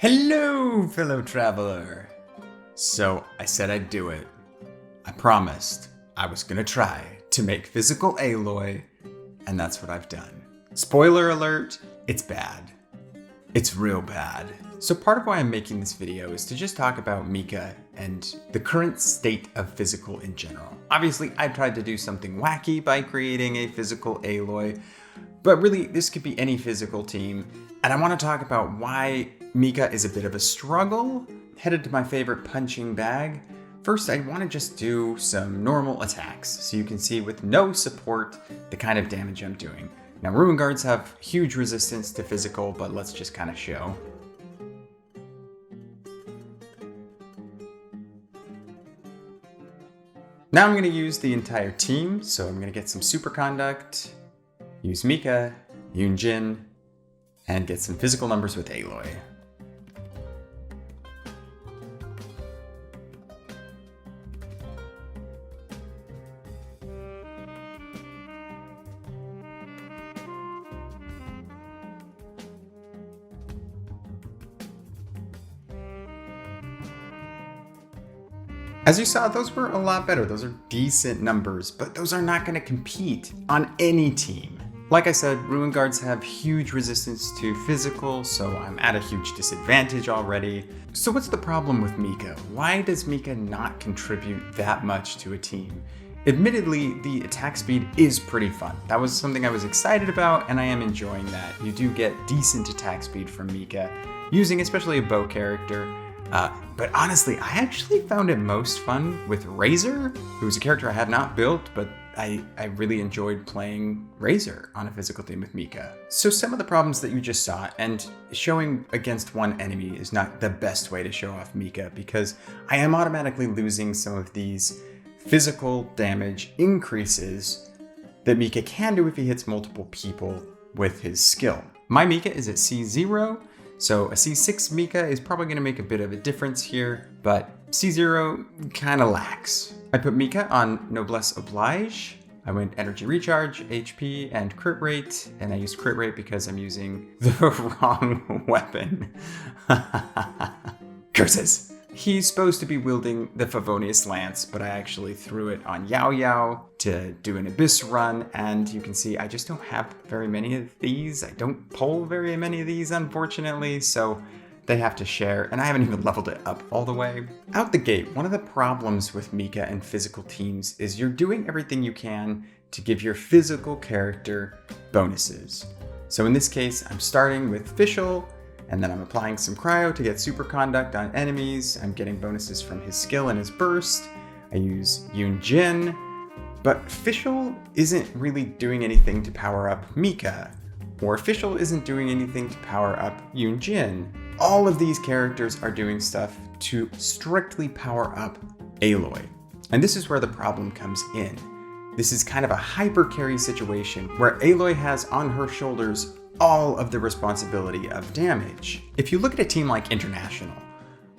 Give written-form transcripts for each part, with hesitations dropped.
Hello, fellow traveler! So, I said I'd do it. I promised I was gonna try to make Physical Aloy, and that's what I've done. Spoiler alert, it's bad. It's real bad. So part of why I'm making this video is to just talk about Mika and the current state of Physical in general. Obviously, I've tried to do something wacky by creating a Physical Aloy, but really, this could be any Physical team, and I want to talk about why Mika is a bit of a struggle. Headed to my favorite punching bag. First, I want to just do some normal attacks, so you can see with no support the kind of damage I'm doing. Now, Ruin Guards have huge resistance to Physical, but let's just kind of show. Now I'm going to use the entire team, so I'm going to get some Super Conduct, use Mika, Yunjin, and get some physical numbers with Aloy. As you saw, those were a lot better. Those are decent numbers, but those are not going to compete on any team. Like I said, Ruin Guards have huge resistance to Physical, so I'm at a huge disadvantage already. So what's the problem with Mika? Why does Mika not contribute that much to a team? Admittedly, the attack speed is pretty fun. That was something I was excited about, and I am enjoying that. You do get decent attack speed from Mika, using especially a bow character. But honestly, I actually found it most fun with Razor, who's a character I had not built, but I really enjoyed playing Razor on a Physical team with Mika. So some of the problems that you just saw, and showing against one enemy is not the best way to show off Mika, because I am automatically losing some of these physical damage increases that Mika can do if he hits multiple people with his skill. My Mika is at C0, so a C6 Mika is probably going to make a bit of a difference here, but C0 kind of lacks. I put Mika on Noblesse Oblige. I went Energy Recharge, HP, and Crit Rate, and I used Crit Rate because I'm using the wrong weapon. Curses! He's supposed to be wielding the Favonius Lance, but I actually threw it on Yao Yao to do an Abyss run, and you can see I just don't have very many of these. I don't pull very many of these, unfortunately, so they have to share, and I haven't even leveled it up all the way. Out the gate, one of the problems with Mika and Physical teams is you're doing everything you can to give your Physical character bonuses. So in this case, I'm starting with Fischl, and then I'm applying some cryo to get super conduct on enemies. I'm getting bonuses from his skill and his burst. I use Yunjin, but Fischl isn't really doing anything to power up Mika, or Fischl isn't doing anything to power up Yunjin. All of these characters are doing stuff to strictly power up Aloy. And this is where the problem comes in. This is kind of a hyper carry situation where Aloy has on her shoulders all of the responsibility of damage. If you look at a team like International,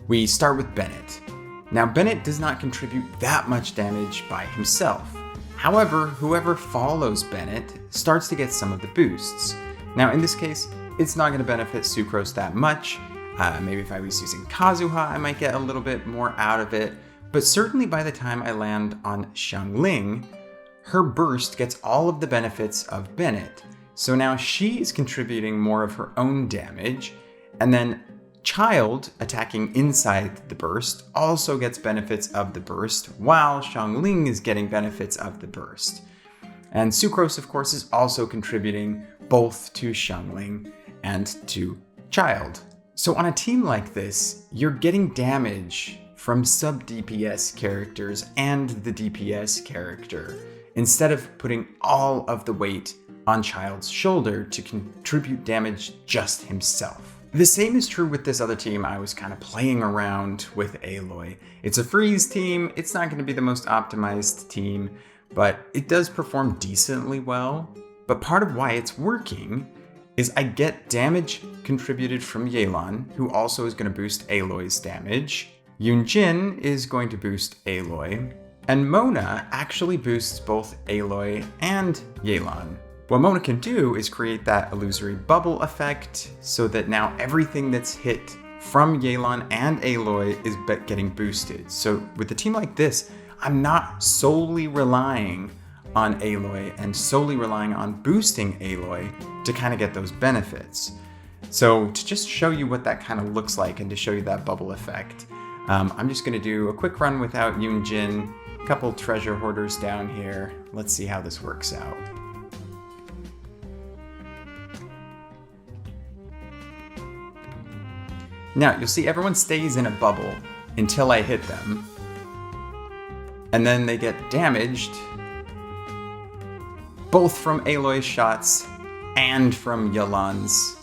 we start with Bennett. Now, Bennett does not contribute that much damage by himself. However, whoever follows Bennett starts to get some of the boosts. Now, in this case, it's not going to benefit Sucrose that much. Maybe if I was using Kazuha, I might get a little bit more out of it. But certainly by the time I land on Xiangling, her burst gets all of the benefits of Bennett. So now she is contributing more of her own damage, and then Child, attacking inside the burst, also gets benefits of the burst, while Xiangling is getting benefits of the burst. And Sucrose, of course, is also contributing both to Xiangling and to Child. So on a team like this, you're getting damage from sub-DPS characters and the DPS character, instead of putting all of the weight on Child's shoulder to contribute damage just himself. The same is true with this other team I was kind of playing around with Aloy. It's a freeze team, it's not going to be the most optimized team, but it does perform decently well. But part of why it's working is I get damage contributed from Yelan, who also is going to boost Aloy's damage. Yunjin is going to boost Aloy, and Mona actually boosts both Aloy and Yelan. What Mona can do is create that illusory bubble effect so that now everything that's hit from Yelan and Aloy is getting boosted. So with a team like this, I'm not solely relying on Aloy and solely relying on boosting Aloy to kind of get those benefits. So to just show you what that kind of looks like and to show you that bubble effect, I'm just going to do a quick run without Yunjin, a couple treasure hoarders down here. Let's see how this works out. Now, you'll see everyone stays in a bubble until I hit them. And then they get damaged, both from Aloy's shots and from Yelan's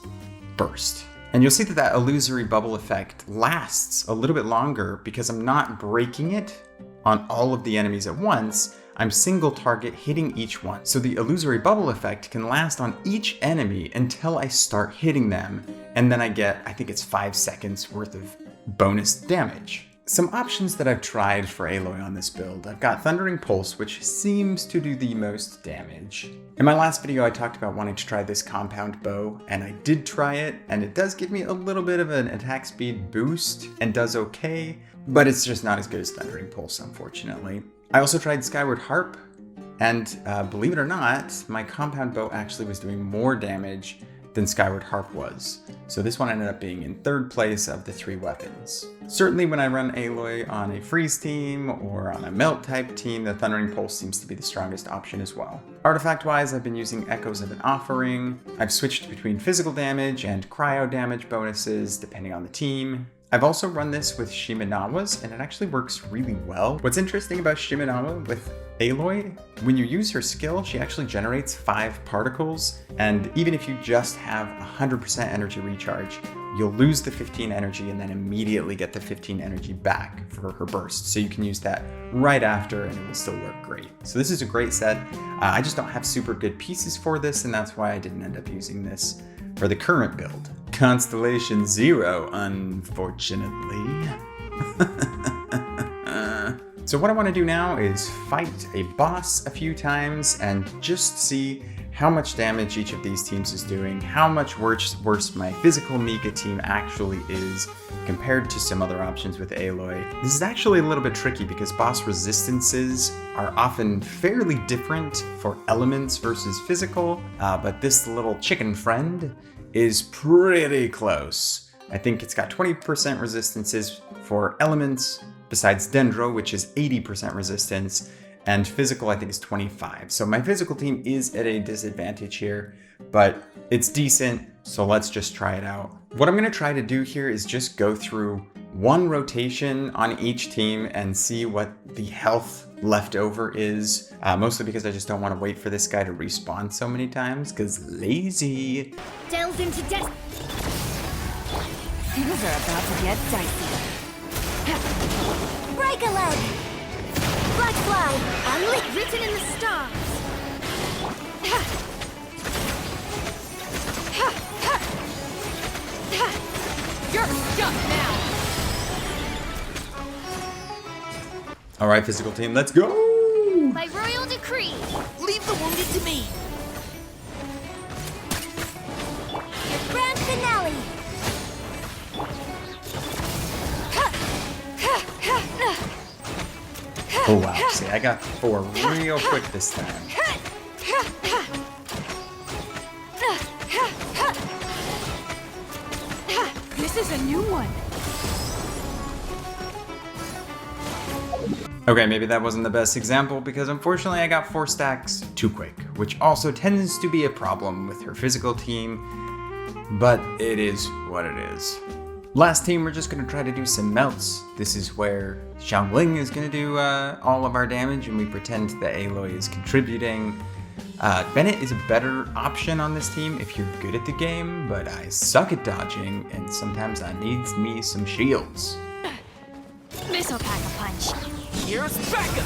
burst. And you'll see that that illusory bubble effect lasts a little bit longer because I'm not breaking it on all of the enemies at once. I'm single target hitting each one. So the illusory bubble effect can last on each enemy until I start hitting them. And then I get, I think it's 5 seconds worth of bonus damage. Some options that I've tried for Aloy on this build. I've got Thundering Pulse, which seems to do the most damage. In my last video, I talked about wanting to try this compound bow, and I did try it, and it does give me a little bit of an attack speed boost and does okay, but it's just not as good as Thundering Pulse, unfortunately. I also tried Skyward Harp, and believe it or not, my compound bow actually was doing more damage than Skyward Harp was. So this one ended up being in 3rd place of the 3 weapons. Certainly when I run Aloy on a freeze team or on a melt type team, the Thundering Pulse seems to be the strongest option as well. Artifact wise, I've been using Echoes of an Offering. I've switched between physical damage and cryo damage bonuses depending on the team. I've also run this with Shimenawa's, and it actually works really well. What's interesting about Shimenawa with Aloy, when you use her skill, she actually generates 5 particles, and even if you just have 100% energy recharge, you'll lose the 15 energy and then immediately get the 15 energy back for her burst. So you can use that right after and it will still work great. So this is a great set. I just don't have super good pieces for this, and that's why I didn't end up using this for the current build. Constellation 0, unfortunately. So what I want to do now is fight a boss a few times and just see how much damage each of these teams is doing, how much worse my physical Mika team actually is compared to some other options with Aloy. This is actually a little bit tricky because boss resistances are often fairly different for elements versus physical, but this little chicken friend is pretty close. I think it's got 20% resistances for elements, besides Dendro, which is 80% resistance, and physical I think is 25. So my physical team is at a disadvantage here, but it's decent, so let's just try it out. What I'm gonna try to do here is just go through one rotation on each team and see what the health left over is, mostly because I just don't want to wait for this guy to respawn so many times, because lazy. Delve into death. Things are about to get dicey. Break a leg. Black fly. Unlit written in the stars. You're stuck now. All right, physical team, let's go. By royal decree. Leave the wounded to me. Grand finale. Oh wow, see, I got 4 real quick this time. This is a new one. Okay, maybe that wasn't the best example because unfortunately I got 4 stacks too quick, which also tends to be a problem with her physical team, but it is what it is. Last team, we're just going to try to do some melts. This is where Xiangling is going to do all of our damage and we pretend that Aloy is contributing. Bennett is a better option on this team if you're good at the game, but I suck at dodging and sometimes I need me some shields. This'll pack a punch. Here's backup.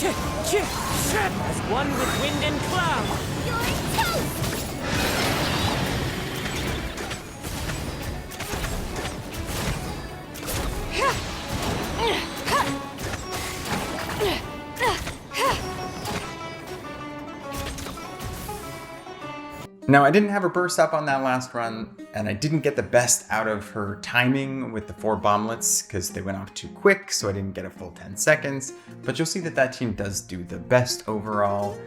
As one with wind and cloud. You're toast! Now, I didn't have her burst up on that last run, and I didn't get the best out of her timing with the 4 bomblets because they went off too quick, so I didn't get a full 10 seconds. But you'll see that that team does do the best overall.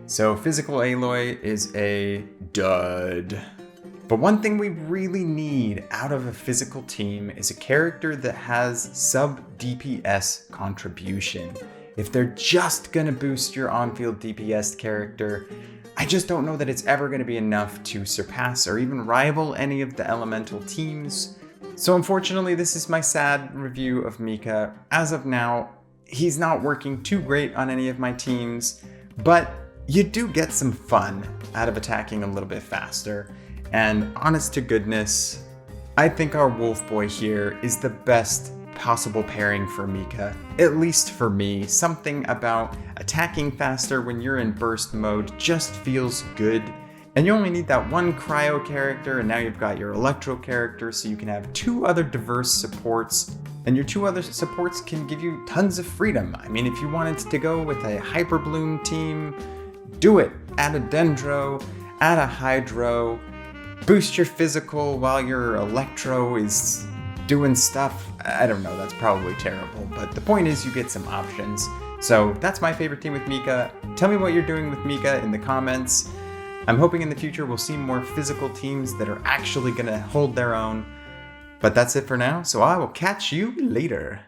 So Physical Aloy is a dud. But one thing we really need out of a physical team is a character that has sub-DPS contribution. If they're just gonna boost your on-field DPS character, I just don't know that it's ever going to be enough to surpass or even rival any of the elemental teams. So unfortunately, this is my sad review of Mika. As of now, he's not working too great on any of my teams, but you do get some fun out of attacking a little bit faster. And honest to goodness, I think our Wolf Boy here is the best possible pairing for Mika, at least for me. Something about attacking faster when you're in burst mode just feels good. And you only need that one cryo character, and now you've got your electro character, so you can have 2 other diverse supports, and your 2 other supports can give you tons of freedom. I mean, if you wanted to go with a Hyper Bloom team, do it. Add a Dendro, add a Hydro, boost your physical while your electro is doing stuff. I don't know, that's probably terrible, but the point is you get some options. So that's my favorite team with Mika. Tell me what you're doing with Mika in the comments. I'm hoping in the future we'll see more physical teams that are actually gonna hold their own. But that's it for now, so I will catch you later.